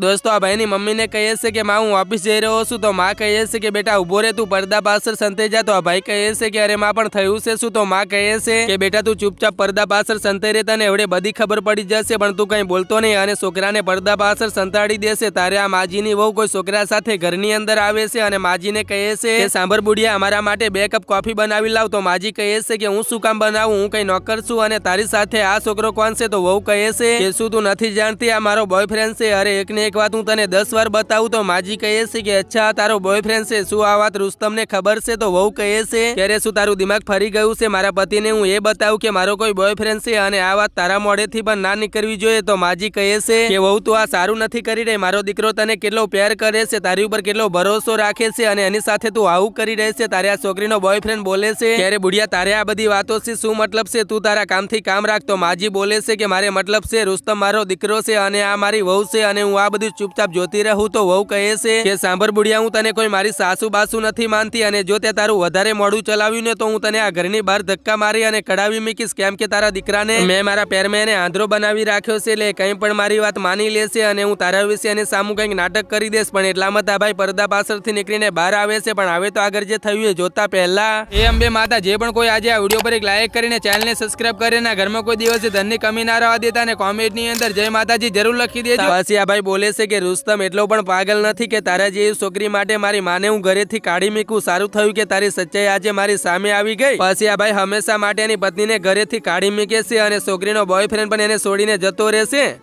દોસ્તો આ ભાઈની મમ્મીને કહે છે કે માં હું ઓફિસ જઈ રહ્યો છું તો માં કહે છે કે બેટા ઉભો રે તું પડદા પાછળ સંતાઈ જા તો આ ભાઈ કહે છે કે અરે માં પણ થયું છે શું તો માં કહે છે કે બેટા તું ચૂપચાપ પડદા પાછળ સંતાઈ રે તને એવડે બધી ખબર પડી જશે પણ તું કઈ બોલતો નહીં અને છોકરાને પડદા પાછળ સંતાડી દેશે તારે આ માજીની વહુ કોઈ છોકરા સાથે ઘરની અંદર આવે છે અને માજીને કહે છે કે સાંભળ બુડિયા અમારા માટે 2 કપ કોફી બનાવી લાવ તો માજી કહે છે કે હું શું કામ બનાવું હું કઈ નોકર છું અને તારી સાથે આ છોકરો કોણ છે તો વહુ કહે છે કે શું તું નથી જાણતી આ મારો બોયફ્રેન્ડ છે અરે એકને એક વાત હું તને 10 વાર બતાવું તો માજી કહે છે કે અચ્છા તારો બોયફ્રેન્ડ છે શું આ વાત રુસ્તમને ખબર છે તો વહુ કહે છે કે અરે શું તારું દિમાગ ફરી ગયું છે મારા પતિને હું એ બતાવું કે મારો કોઈ બોયફ્રેન્ડ છે અને આ વાત તારા મોઢેથી પણ ના નીકળવી જોઈએ તો માજી કહે છે કે વહુ તું આ સારું નથી કરી રહી મારો દીકરો તને કેટલો પ્યાર કરે છે તારી ઉપર કેટલો ભરોસો રાખે છે અને એની સાથે તું આવું કરી રહી છે તારે આ છોકરીનો બોયફ્રેન્ડ બોલે છે કે અરે બુડિયા તારે આ બધી વાતો છે શું મતલબ છે તું તારા કામથી કામ રાખ તો માજી બોલે છે કે મારે મતલબ છે રુસ્તમ મારો દીકરો છે અને આ મારી વહુ છે અને હું આ બધું ચૂપચાપ જોતી રહું તો વહુ કહે છે કે સાંભળ બુડિયા હું તને કોઈ મારી સાસુ બાસુ નથી માનતી અને જો તે તારું વધારે મોડું ચલાવ્યું ને તો હું તને આ ઘરની બહાર ધક્કા મારી અને કડાવી મૂકીશ કેમ કે તારા દીકરાને મેં મારા પેરમાં એને આંધળો બનાવી રાખ્યો છે એટલે કંઈ પણ મારી વાત માની લેશે અને હું તારા વિશે એની સામું કંઈક નાટક કરી દઈશ પણ એટલામાં તા ભાઈ પડદા પાછળથી નીકળીને બહાર આવે છે પણ હવે તો આગળ જે થયું એ જોતા પહેલા એ અંબે માતા જે પણ કોઈ આજે આ વિડીયો પર એક લાઈક કરીને ચેનલને સબસ્ક્રાઇબ કરીને ઘરમાં કોઈ દિવસ ધનની કમી ના રહેવા દેતા અને કોમેન્ટની અંદર જય માતાજી જરૂર લખી દેજો પછી આ ભાઈ બોલે છે કે રુસ્તમ એટલો પણ પાગલ નથી કે તારા જેવી છોકરી માટે મારી માને હું ઘરેથી કાઢી મૂકું સારું થયું કે તારી સચ્ચાઈ આજે મારી સામે આવી ગઈ પછી આ ભાઈ હંમેશા માટે એની પત્નીને ઘરેથી કાઢી મૂકે છે અને છોકરીનો બોયફ્રેન્ડ પણ એને છોડીને જતો રહેશે।